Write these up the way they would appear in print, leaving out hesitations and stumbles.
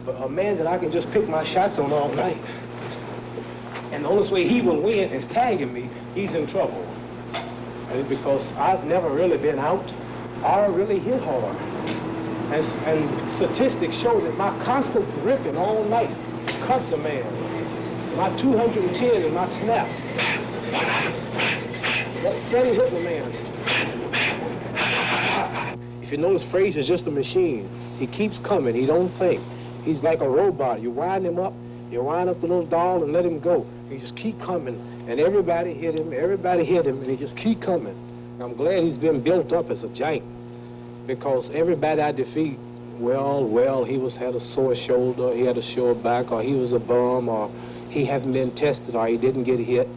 But a man that I can just pick my shots on all night. And the only way he will win is tagging me, he's in trouble. And because I've never really been out or really hit hard. And statistics show that my constant ripping all night cuts a man. My 210 and my snap. That's steady hitting a man. If you notice, Frazier's just a machine. He keeps coming, he don't think. He's like a robot. You wind him up, you wind up the little doll and let him go. He just keep coming, and everybody hit him, and he just keep coming. And I'm glad he's been built up as a giant, because everybody I defeat, well, he had a sore shoulder, he had a sore back, or he was a bum, or he hadn't been tested, or he didn't get hit.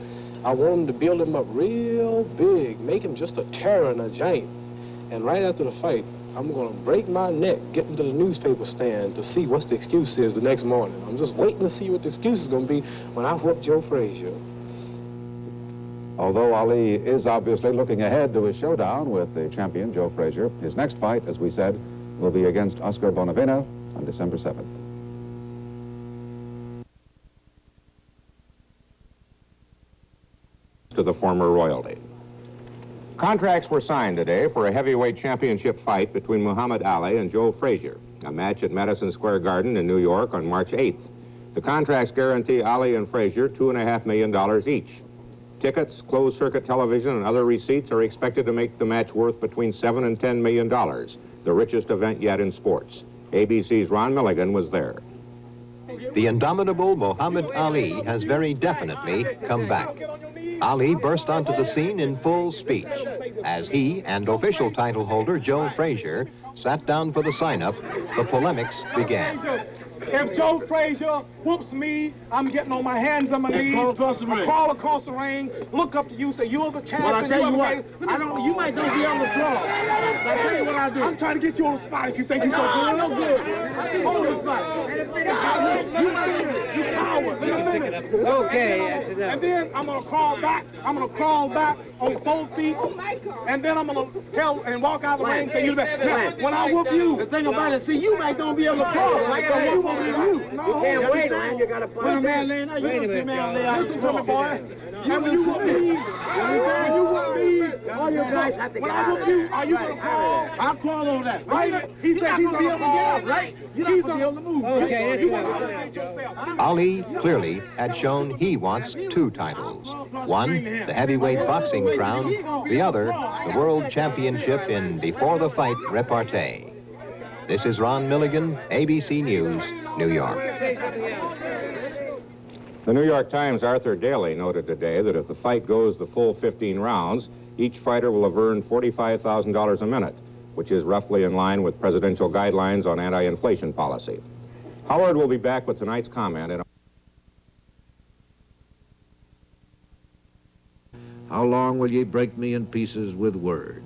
I wanted to build him up real big, make him just a terror and a giant. And right after the fight, I'm going to break my neck, get into the newspaper stand to see what the excuse is the next morning. I'm just waiting to see what the excuse is going to be when I whoop Joe Frazier. Although Ali is obviously looking ahead to his showdown with the champion, Joe Frazier, his next fight, as we said, will be against Oscar Bonavena on December 7th. To the former royalty. Contracts were signed today for a heavyweight championship fight between Muhammad Ali and Joe Frazier, a match at Madison Square Garden in New York on March 8th. The contracts guarantee Ali and Frazier $2.5 million each. Tickets, closed-circuit television, and other receipts are expected to make the match worth between $7 and $10 million, the richest event yet in sports. ABC's Ron Milligan was there. The indomitable Muhammad Ali has very definitely come back. Ali burst onto the scene in full speech as he and official title holder Joe Frazier sat down for the sign-up. The polemics began. If Joe Frazier whoops me, I'm getting on my hands and my knees. Crawl across the ring, look up to you, say you're the champion. Well, I tell you what, you might not be able to crawl. I tell you what I'll do. I'm trying to get you on the spot if you think you're so good. No good. Hold the spot. You coward. Okay. And then I'm gonna crawl back. I'm gonna crawl back on 4 feet, and then I'm gonna tell and walk out of the ring and say you bet. Now, when I whoop you, the thing about it, see, you might not be able to crawl. So I gotta you won't be you. No, you can't wait, man. You gotta put a man laying out. You don't see a man lay out. Listen to me, boy. When you whoop me, all you guys have to when I whoop you, are you gonna crawl? I'll crawl over that. Right? He said he's gonna crawl. Right? He's gonna be able to move. Okay, Ali clearly had shown he wants 2 titles. One, the heavyweight boxing crown. The other, the world championship in before-the-fight repartee. This is Ron Milligan, ABC News, New York. The New York Times' Arthur Daly noted today that if the fight goes the full 15 rounds, each fighter will have earned $45,000 a minute, which is roughly in line with presidential guidelines on anti-inflation policy. Howard will be back with tonight's comment. How long will ye break me in pieces with words?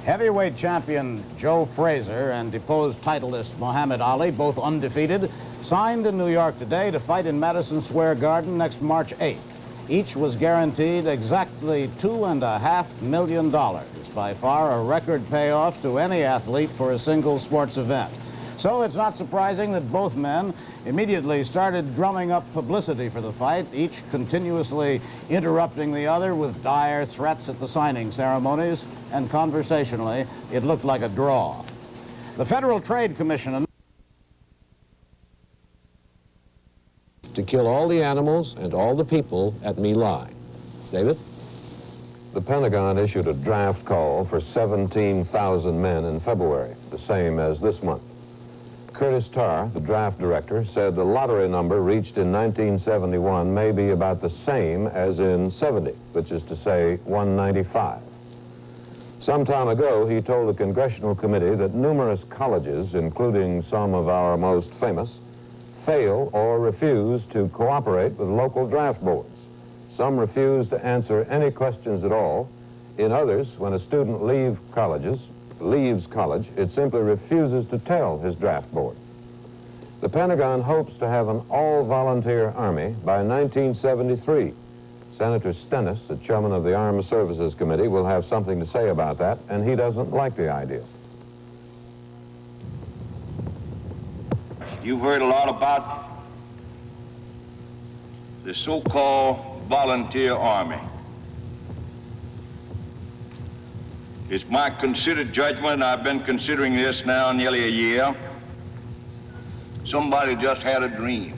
Heavyweight champion Joe Frazier and deposed titleist Muhammad Ali, both undefeated, signed in New York today to fight in Madison Square Garden next March 8th. Each was guaranteed exactly $2.5 million, by far a record payoff to any athlete for a single sports event. So it's not surprising that both men immediately started drumming up publicity for the fight, each continuously interrupting the other with dire threats at the signing ceremonies, and conversationally, it looked like a draw. The Federal Trade Commission to kill all the animals and all the people at My Lai. David? The Pentagon issued a draft call for 17,000 men in February, the same as this month. Curtis Tarr, the draft director, said the lottery number reached in 1971 may be about the same as in 70, which is to say 195. Some time ago, he told a congressional committee that numerous colleges, including some of our most famous, fail or refuse to cooperate with local draft boards. Some refuse to answer any questions at all. In others, when a student leaves college, it simply refuses to tell his draft board. The Pentagon hopes to have an all-volunteer Army by 1973. Senator Stennis, the chairman of the Armed Services Committee, will have something to say about that, and he doesn't like the idea. You've heard a lot about the so-called volunteer army. It's my considered judgment, I've been considering this now nearly a year. Somebody just had a dream.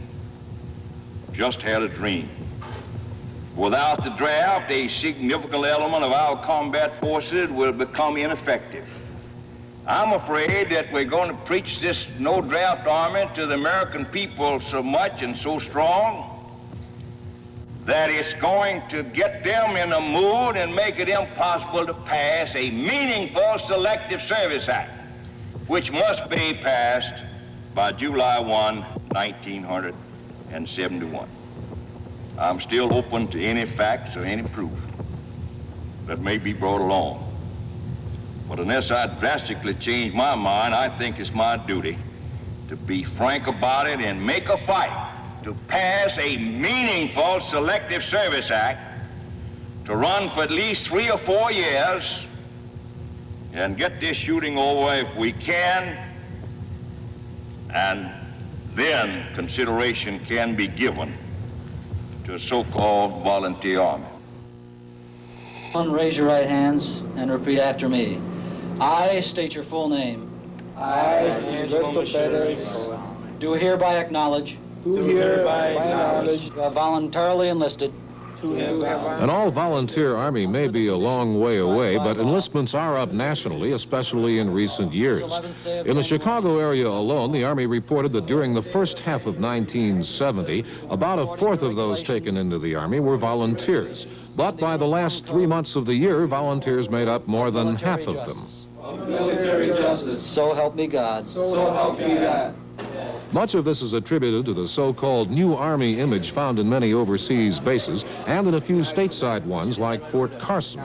Just had a dream. Without the draft, a significant element of our combat forces will become ineffective. I'm afraid that we're going to preach this no-draft army to the American people so much and so strong that it's going to get them in a mood and make it impossible to pass a meaningful Selective Service Act, which must be passed by July 1, 1971. I'm still open to any facts or any proof that may be brought along. But unless I drastically change my mind, I think it's my duty to be frank about it and make a fight to pass a meaningful Selective Service Act to run for at least 3 or 4 years and get this shooting over if we can, and then consideration can be given to a so-called volunteer army. Raise your right hands and repeat after me. I state your full name. I, Gilberto Perez, Do hereby acknowledge do hereby acknowledge you have voluntarily enlisted An all-volunteer army may be a long way away, but enlistments are up nationally, especially in recent years. In the Chicago area alone, the Army reported that during the first half of 1970, about 1/4 of those taken into the Army were volunteers. But by the last 3 months of the year, volunteers made up more than half of them. military justice. So help me God. So help me God. Much of this is attributed to the so-called new Army image found in many overseas bases and in a few stateside ones like Fort Carson.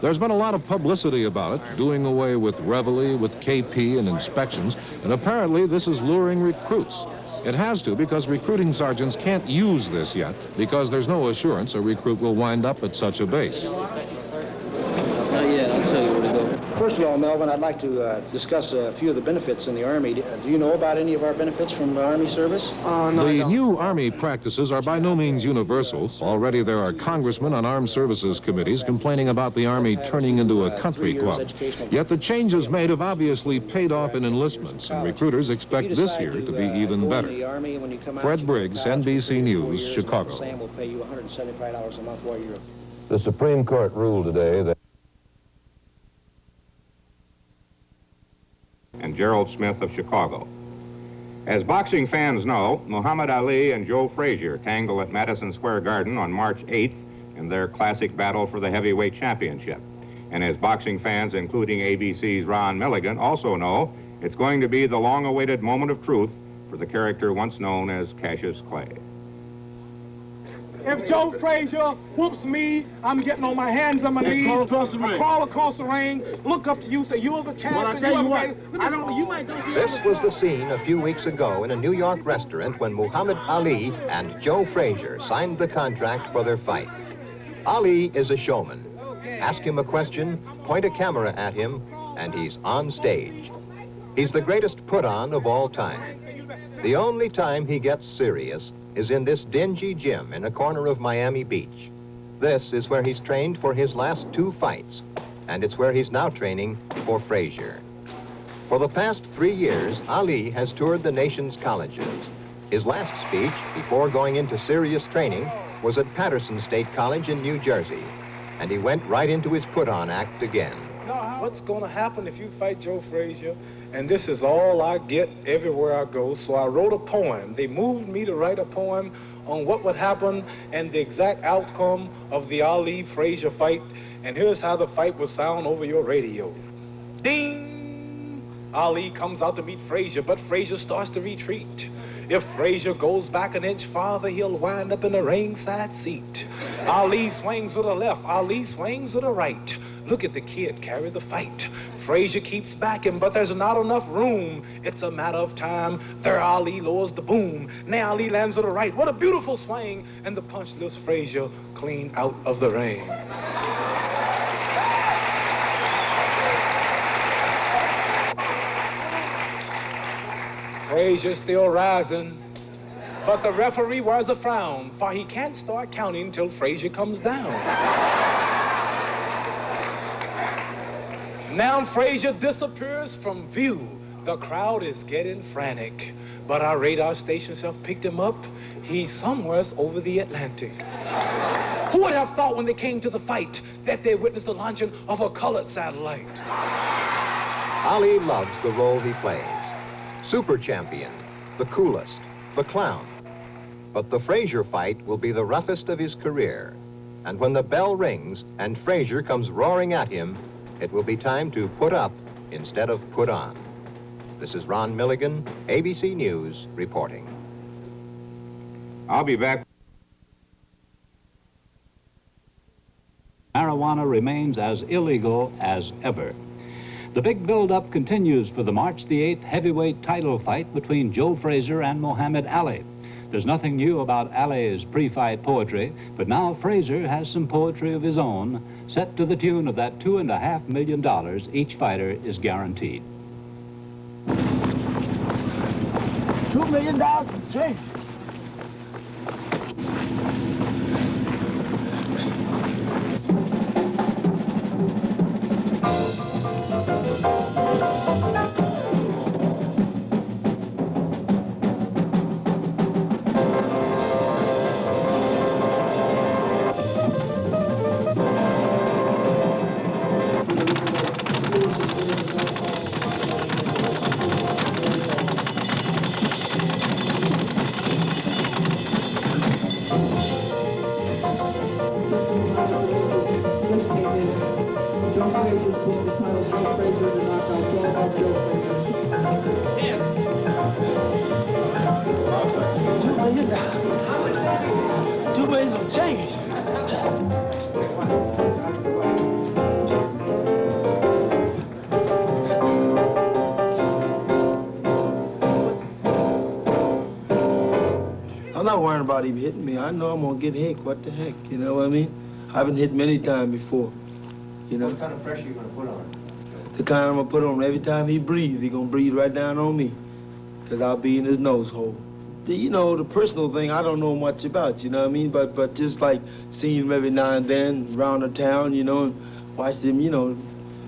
There's been a lot of publicity about it, doing away with reveille, with KP and inspections, and apparently this is luring recruits. It has to, because recruiting sergeants can't use this yet because there's no assurance a recruit will wind up at such a base. Not yet, I'll tell you where to go. First of all, Melvin, I'd like to discuss a few of the benefits in the Army. Do you know about any of our benefits from the Army service? The new Army practices are by no means universal. Already there are congressmen on armed services committees complaining about the Army turning into a country club. Yet the changes made have obviously paid off in enlistments, and recruiters expect this year to be even better. Fred Briggs, NBC News, Chicago. We'll pay you $175 a month while you're... The Supreme Court ruled today that and Gerald Smith of Chicago. As boxing fans know, Muhammad Ali and Joe Frazier tangle at Madison Square Garden on March 8th in their classic battle for the heavyweight championship. And as boxing fans, including ABC's Ron Milligan, also know, it's going to be the long-awaited moment of truth for the character once known as Cassius Clay. If Joe Frazier whoops me, I'm getting on my hands and my knees. I crawl across the ring, look up to you, say, you're the champion. Well, I tell you what, you might don't be This was the scene a few weeks ago in a New York restaurant when Muhammad Ali and Joe Frazier signed the contract for their fight. Ali is a showman. Ask him a question, point a camera at him, and he's on stage. He's the greatest put-on of all time. The only time he gets serious is in this dingy gym in a corner of Miami Beach. This is where he's trained for his last 2 fights, and it's where he's now training for Frazier. For the past 3 years, Ali has toured the nation's colleges. His last speech, before going into serious training, was at Patterson State College in New Jersey, and he went right into his put-on act again. What's going to happen if you fight Joe Frazier? And this is all I get everywhere I go. So I wrote a poem. They moved me to write a poem on what would happen and the exact outcome of the Ali-Frazier fight. And here's how the fight would sound over your radio. Ding! Ali comes out to meet Frazier, but Frazier starts to retreat. If Frazier goes back an inch farther, he'll wind up in a ringside seat. Ali swings to the left. Ali swings to the right. Look at the kid carry the fight. Frazier keeps backing, but there's not enough room. It's a matter of time. There Ali lowers the boom. Now Ali lands to the right. What a beautiful swing. And the punch lifts Frazier clean out of the ring. Frazier's still rising, but the referee wears a frown, for he can't start counting till Frazier comes down. Now Frazier disappears from view. The crowd is getting frantic, but our radar stations have picked him up. He's somewhere over the Atlantic. Who would have thought when they came to the fight that they witnessed the launching of a colored satellite? Ali loves the role he plays. Super champion, the coolest, the clown. But the Frazier fight will be the roughest of his career. And when the bell rings and Frazier comes roaring at him, it will be time to put up instead of put on. This is Ron Milligan, ABC News, reporting. I'll be back. Marijuana remains as illegal as ever. The big build-up continues for the March the 8th heavyweight title fight between Joe Frazier and Muhammad Ali. There's nothing new about Ali's pre-fight poetry, but now Frazier has some poetry of his own, set to the tune of that $2.5 million each fighter is guaranteed. $2 million, change. I'm not worrying about him hitting me. I know I'm gonna get hit. What the heck? You know what I mean? I've been hit many times before. You know? What kind of pressure you gonna put on him? The kind I'm gonna put on him every time he breathes. He gonna breathe right down on me, cause I'll be in his nose hole. You know, the personal thing I don't know much about. You know what I mean? But just like seeing him every now and then around the town, you know, and watch him. You know,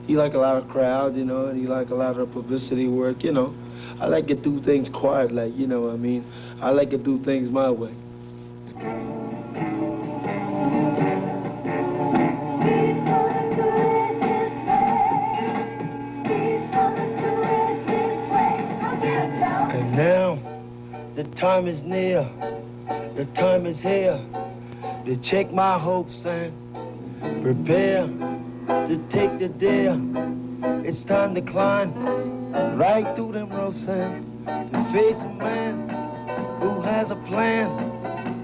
he like a lot of crowds. You know, and he like a lot of publicity work. You know, I like to do things quiet, like, you know what I mean? I like to do things my way. And now, the time is near, the time is here to check my hopes and prepare to take the dare. It's time to climb right through them ropes and to face a man who has a plan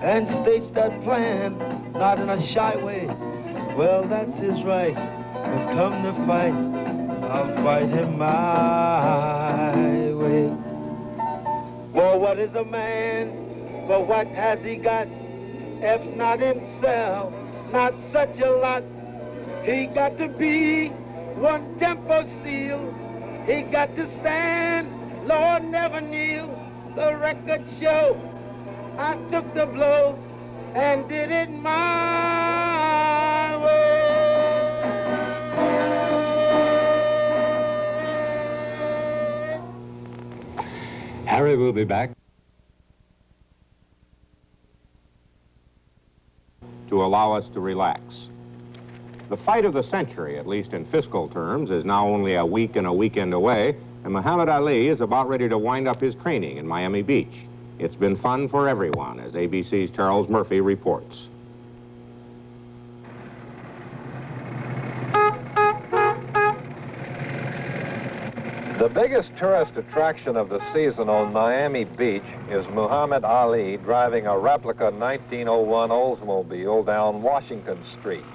and states that plan, not in a shy way. Well, that's his right, but come to fight, I'll fight him my way. For what is a man? For what has he got? If not himself, not such a lot. He got to be one tempo steel. He got to stand, Lord, never kneel. The records show I took the blows and did it my way. Harry will be back. To allow us to relax. The fight of the century, at least in fiscal terms, is now only a week and a weekend away, and Muhammad Ali is about ready to wind up his training in Miami Beach. It's been fun for everyone, as ABC's Charles Murphy reports. The biggest tourist attraction of the season on Miami Beach is Muhammad Ali driving a replica 1901 Oldsmobile down Washington Street.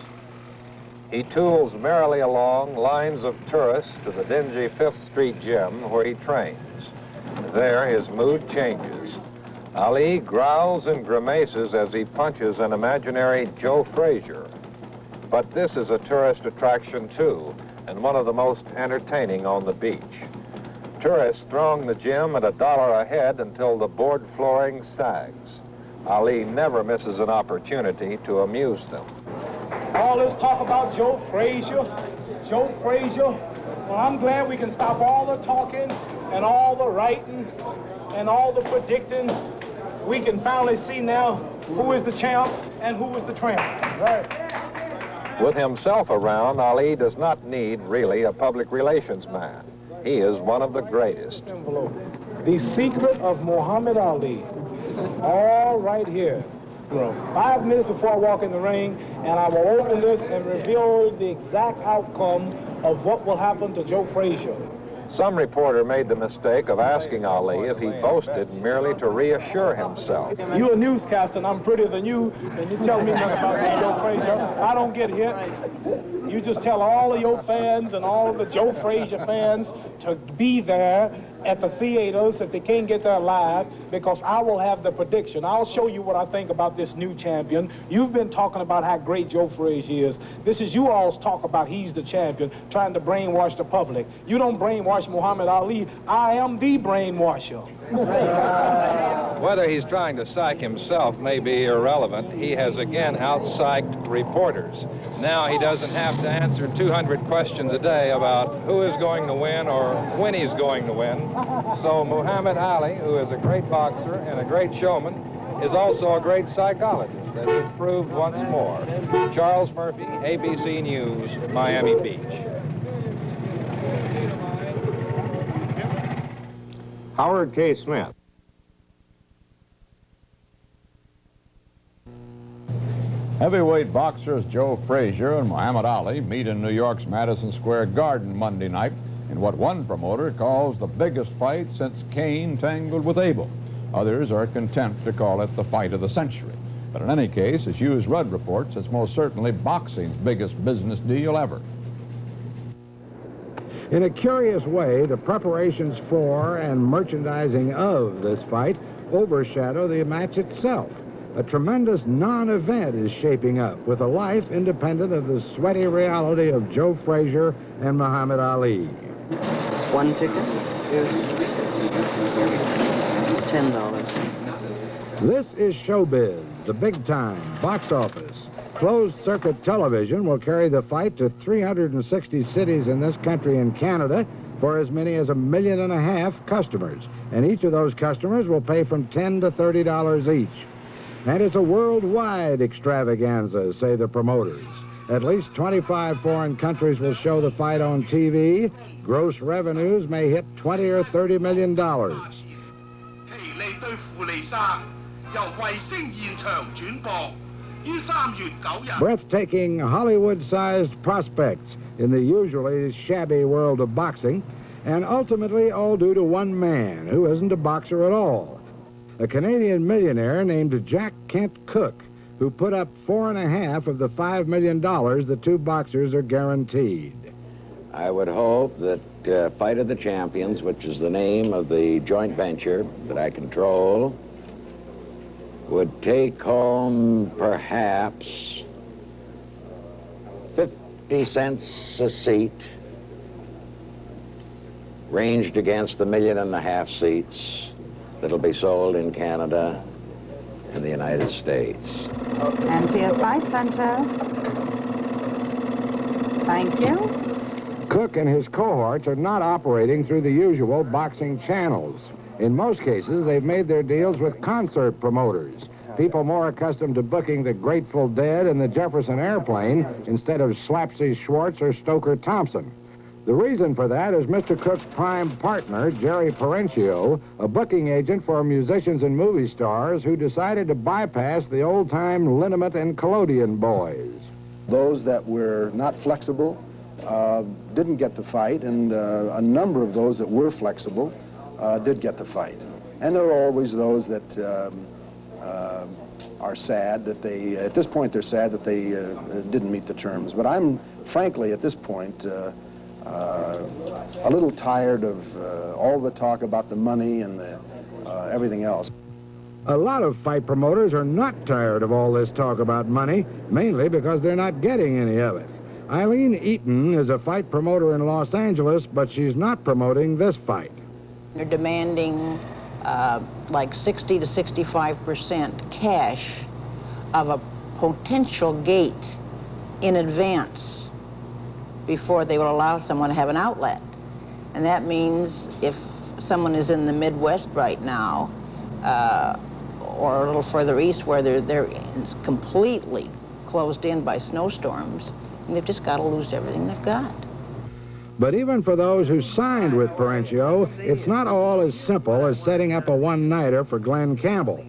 He tools merrily along lines of tourists to the dingy 5th Street gym where he trains. There, his mood changes. Ali growls and grimaces as he punches an imaginary Joe Frazier. But this is a tourist attraction, too, and one of the most entertaining on the beach. Tourists throng the gym at $1 a head until the board flooring sags. Ali never misses an opportunity to amuse them. All this talk about Joe Frazier. Well, I'm glad we can stop all the talking and all the writing and all the predicting. We can finally see now who is the champ and who is the tramp. Right. With himself around, Ali does not need really a public relations man. He is one of the greatest. The secret of Muhammad Ali, all right here. 5 minutes before I walk in the ring, and I will open this and reveal the exact outcome of what will happen to Joe Frazier. Some reporter made the mistake of asking Ali if he boasted merely to reassure himself. You're a newscaster, and I'm prettier than you, and you tell me nothing about Joe Frazier. I don't get hit. You just tell all of your fans and all of the Joe Frazier fans to be there at the theaters if they can't get there live, because I will have the prediction. I'll show you what I think about this new champion. You've been talking about how great Joe Frazier is. This is you all's talk about he's the champion, trying to brainwash the public. You don't brainwash Muhammad Ali. I am the brainwasher. Whether he's trying to psych himself may be irrelevant. He has again out-psyched reporters. Now he doesn't have to answer 200 questions a day about who is going to win or when he's going to win. So Muhammad Ali, who is a great boxer and a great showman, is also a great psychologist, as is proved once more. Charles Murphy, ABC News, Miami Beach. Howard K. Smith. Heavyweight boxers Joe Frazier and Muhammad Ali meet in New York's Madison Square Garden Monday night in what one promoter calls the biggest fight since Cain tangled with Abel. Others are content to call it the fight of the century. But in any case, as Hughes Rudd reports, it's most certainly boxing's biggest business deal ever. In a curious way, the preparations for and merchandising of this fight overshadow the match itself. A tremendous non-event is shaping up with a life independent of the sweaty reality of Joe Frazier and Muhammad Ali. It's one ticket. It's $10. This is showbiz, the big time, box office. Closed-circuit television will carry the fight to 360 cities in this country and Canada for as many as 1.5 million customers. And each of those customers will pay from $10 to $30 each. And it's a worldwide extravaganza, say the promoters. At least 25 foreign countries will show the fight on TV. Gross revenues may hit $20 or $30 million. Breathtaking Hollywood-sized prospects in the usually shabby world of boxing, and ultimately all due to one man who isn't a boxer at all. A Canadian millionaire named Jack Kent Cooke, who put up $4.5 of the $5 million the two boxers are guaranteed. I would hope that Fight of the Champions, which is the name of the joint venture that I control, would take home perhaps 50 cents a seat, ranged against the 1.5 million seats that'll be sold in Canada and the United States. MTS Fight Center. Thank you. Cooke and his cohorts are not operating through the usual boxing channels. In most cases, they've made their deals with concert promoters, people more accustomed to booking the Grateful Dead and the Jefferson Airplane instead of Slapsy Schwartz or Stoker Thompson. The reason for that is Mr. Cooke's prime partner, Jerry Perencio, a booking agent for musicians and movie stars who decided to bypass the old-time liniment and collodion boys. Those that were not flexible didn't get the fight, and a number of those that were flexible did get the fight. And there are always those that are sad that they, at this point, they're sad that they didn't meet the terms. But I'm, frankly, at this point, a little tired of all the talk about the money and everything else. A lot of fight promoters are not tired of all this talk about money, mainly because they're not getting any of it. Eileen Eaton is a fight promoter in Los Angeles, but she's not promoting this fight. They're demanding like 60 to 65% cash of a potential gate in advance before they will allow someone to have an outlet. And that means if someone is in the Midwest right now, or a little further east where they're completely closed in by snowstorms, and they've just got to lose everything they've got. But even for those who signed with Parencio, it's not all as simple as setting up a one-nighter for Glenn Campbell.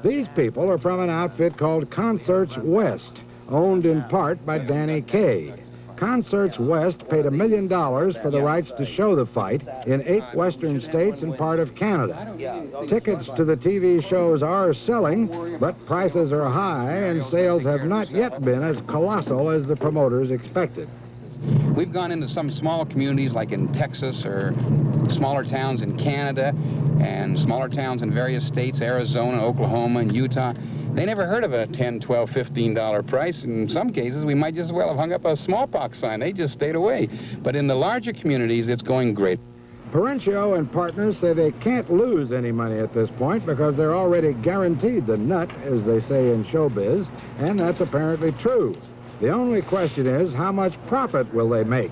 These people are from an outfit called Concerts West, owned in part by Danny Kaye. Concerts West paid $1 million for the rights to show the fight in 8 western states and part of Canada. Tickets to the TV shows are selling, but prices are high and sales have not yet been as colossal as the promoters expected. We've gone into some small communities like in Texas or smaller towns in Canada and smaller towns in various states, Arizona, Oklahoma, and Utah. They never heard of a $10, $12, $15 price. In some cases, we might just as well have hung up a smallpox sign. They just stayed away. But in the larger communities, it's going great. Parencio and partners say they can't lose any money at this point because they're already guaranteed the nut, as they say in showbiz, and that's apparently true. The only question is, how much profit will they make?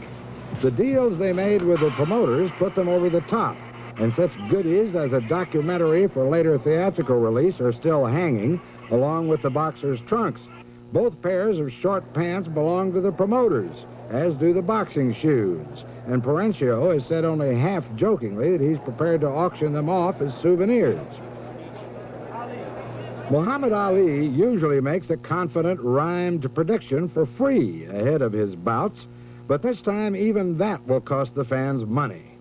The deals they made with the promoters put them over the top, and such goodies as a documentary for later theatrical release are still hanging, along with the boxers' trunks. Both pairs of short pants belong to the promoters, as do the boxing shoes, and Parencio has said only half jokingly that he's prepared to auction them off as souvenirs. Muhammad Ali usually makes a confident, rhymed prediction for free ahead of his bouts, but this time even that will cost the fans money.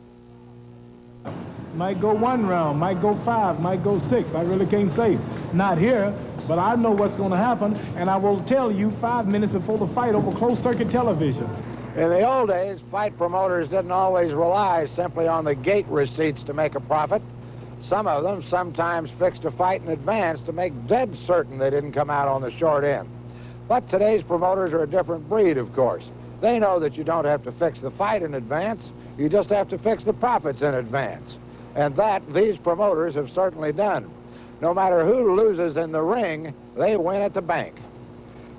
Might go 1 round, might go 5, might go 6. I really can't say. Not here, but I know what's going to happen, and I will tell you 5 minutes before the fight over closed-circuit television. In the old days, fight promoters didn't always rely simply on the gate receipts to make a profit. Some of them sometimes fixed a fight in advance to make dead certain they didn't come out on the short end. But today's promoters are a different breed, of course. They know that you don't have to fix the fight in advance, you just have to fix the profits in advance. And that these promoters have certainly done. No matter who loses in the ring, they win at the bank.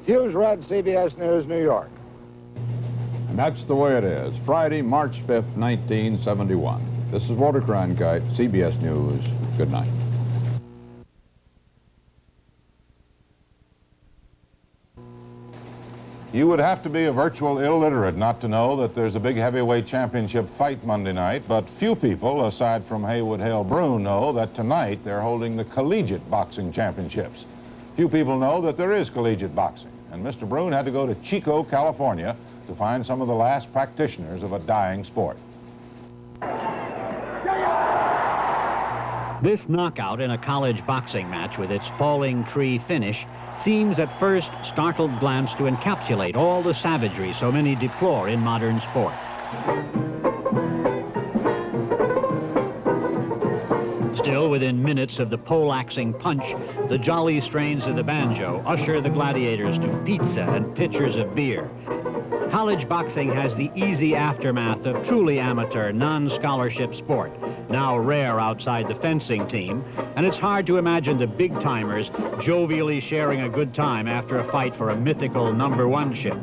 Hughes Rudd, CBS News, New York. And that's the way it is. Friday, March 5th, 1971. This is Walter Cronkite, CBS News. Good night. You would have to be a virtual illiterate not to know that there's a big heavyweight championship fight Monday night, but few people, aside from Haywood Hale Broun, know that tonight they're holding the collegiate boxing championships. Few people know that there is collegiate boxing, and Mr. Broun had to go to Chico, California to find some of the last practitioners of a dying sport. This knockout in a college boxing match with its falling tree finish seems at first startled glance to encapsulate all the savagery so many deplore in modern sport. Still within minutes of the pole-axing punch, the jolly strains of the banjo usher the gladiators to pizza and pitchers of beer. College boxing has the easy aftermath of truly amateur, non-scholarship sport, now rare outside the fencing team, and it's hard to imagine the big-timers jovially sharing a good time after a fight for a mythical #1 ship.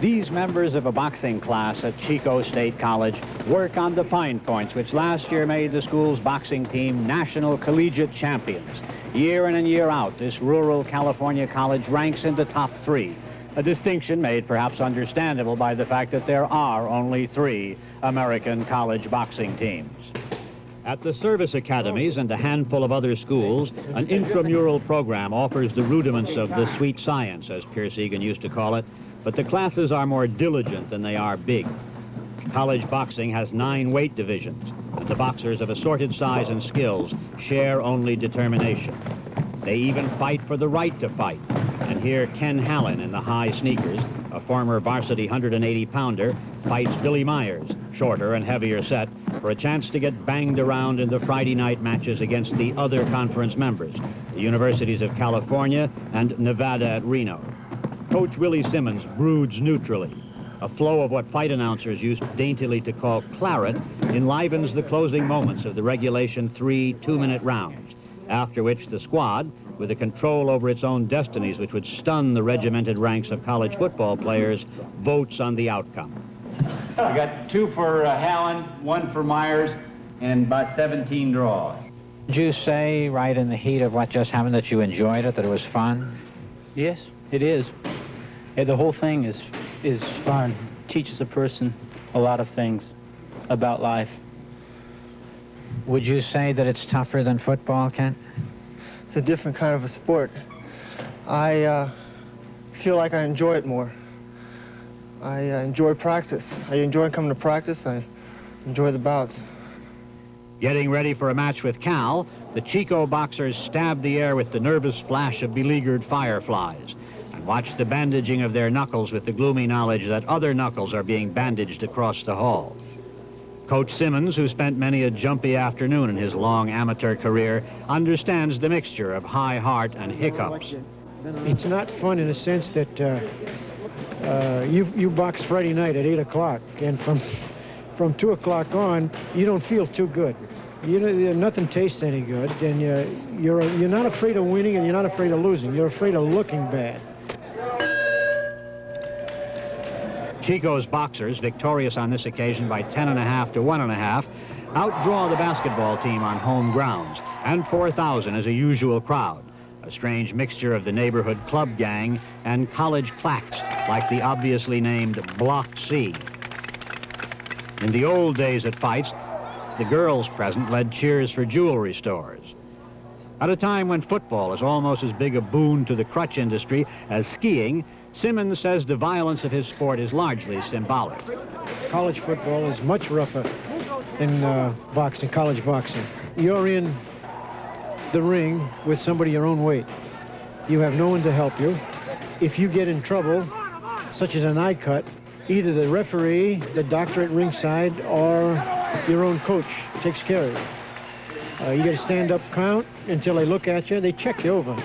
These members of a boxing class at Chico State College work on the fine points which last year made the school's boxing team national collegiate champions. Year in and year out, this rural California college ranks in the top 3, a distinction made perhaps understandable by the fact that there are only 3 American college boxing teams. At the service academies and a handful of other schools, an intramural program offers the rudiments of the sweet science, as Pierce Egan used to call it, but the classes are more diligent than they are big. College boxing has 9 weight divisions, and the boxers of assorted size and skills share only determination. They even fight for the right to fight. And here Ken Hallen in the high sneakers, a former varsity 180-pounder, fights Billy Myers, shorter and heavier set, for a chance to get banged around in the Friday night matches against the other conference members, the Universities of California and Nevada at Reno. Coach Willie Simmons broods neutrally. A flow of what fight announcers used daintily to call claret enlivens the closing moments of the regulation 3 two-minute rounds, after which the squad, with a control over its own destinies which would stun the regimented ranks of college football players, votes on the outcome. We got 2 for Hallen, 1 for Myers, and about 17 draws. Did you say right in the heat of what just happened that you enjoyed it, that it was fun? Yes, it is. The whole thing is fun. Teaches a person a lot of things about life. Would you say that it's tougher than football, Kent? It's a different kind of a sport. I feel like I enjoy it more. I enjoy practice. I enjoy coming to practice. I enjoy the bouts. Getting ready for a match with Cal, the Chico boxers stab the air with the nervous flash of beleaguered fireflies and watch the bandaging of their knuckles with the gloomy knowledge that other knuckles are being bandaged across the hall. Coach Simmons, who spent many a jumpy afternoon in his long amateur career, understands the mixture of high heart and hiccups. It's not fun in the sense that you box Friday night at 8 o'clock, and from 2 o'clock on, you don't feel too good. You know, nothing tastes any good, and you're not afraid of winning, and you're not afraid of losing. You're afraid of looking bad. Chico's boxers, victorious on this occasion by 10.5 to 1.5, outdraw the basketball team on home grounds, and 4,000 is a usual crowd, a strange mixture of the neighborhood club gang and college claques, like the obviously named Block C. In the old days at fights, the girls present led cheers for jewelry stores. At a time when football is almost as big a boon to the crutch industry as skiing, Simmons says the violence of his sport is largely symbolic. College football is much rougher than boxing, college boxing. You're in the ring with somebody your own weight. You have no one to help you. If you get in trouble, such as an eye cut, either the referee, the doctor at ringside, or your own coach takes care of you. You get a stand-up count until they look at you. They check you over.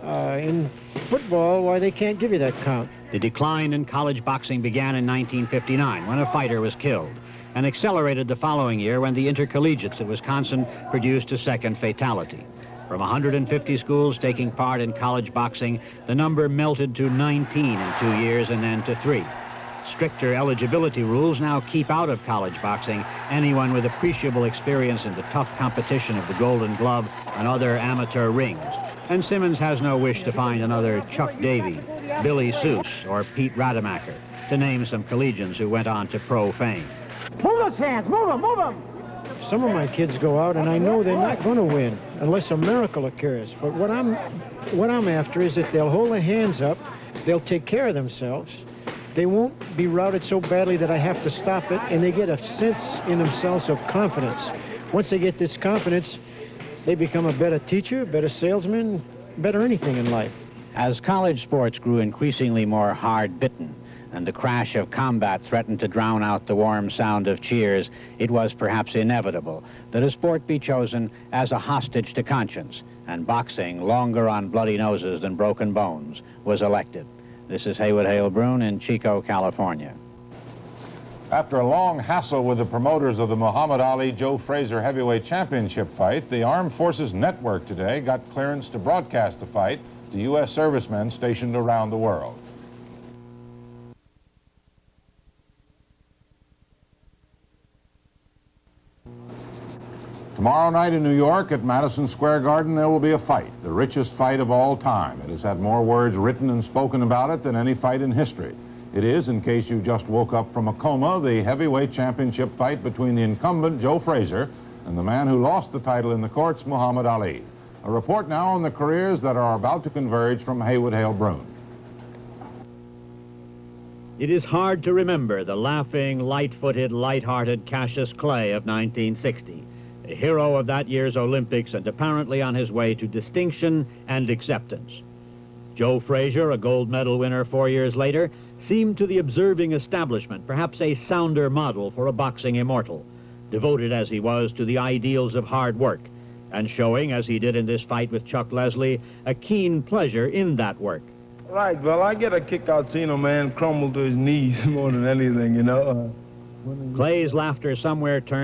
In football, why, they can't give you that count. The decline in college boxing began in 1959 when a fighter was killed, and accelerated the following year when the intercollegiates at Wisconsin produced a second fatality. From 150 schools taking part in college boxing, the number melted to 19 in 2 years and then to 3. Stricter eligibility rules now keep out of college boxing anyone with appreciable experience in the tough competition of the Golden Glove and other amateur rings. And Simmons has no wish to find another Chuck Davey, Billy Seuss, or Pete Rademacher, to name some collegians who went on to pro fame. Move those hands, move them, move them! Some of my kids go out, and I know they're not going to win unless a miracle occurs. But what I'm after is that they'll hold their hands up, they'll take care of themselves, they won't be routed so badly that I have to stop it, and they get a sense in themselves of confidence. Once they get this confidence, they become a better teacher, better salesman, better anything in life. As college sports grew increasingly more hard-bitten and the crash of combat threatened to drown out the warm sound of cheers, it was perhaps inevitable that a sport be chosen as a hostage to conscience, and boxing, longer on bloody noses than broken bones, was elected. This is Haywood Hale Brune in Chico, California. After a long hassle with the promoters of the Muhammad Ali-Joe Frazier heavyweight championship fight, the Armed Forces Network today got clearance to broadcast the fight to U.S. servicemen stationed around the world. Tomorrow night in New York at Madison Square Garden, there will be a fight, the richest fight of all time. It has had more words written and spoken about it than any fight in history. It is, in case you just woke up from a coma, the heavyweight championship fight between the incumbent Joe Frazier and the man who lost the title in the courts, Muhammad Ali. A report now on the careers that are about to converge from Haywood Hale Brune. It is hard to remember the laughing, light-footed, light-hearted Cassius Clay of 1960, a hero of that year's Olympics and apparently on his way to distinction and acceptance. Joe Frazier, a gold medal winner 4 years later, seemed to the observing establishment perhaps a sounder model for a boxing immortal, devoted as he was to the ideals of hard work, and showing, as he did in this fight with Chuck Leslie, a keen pleasure in that work. Right, well, I get a kick out seeing a man crumble to his knees more than anything, you know. Clay's laughter somewhere turned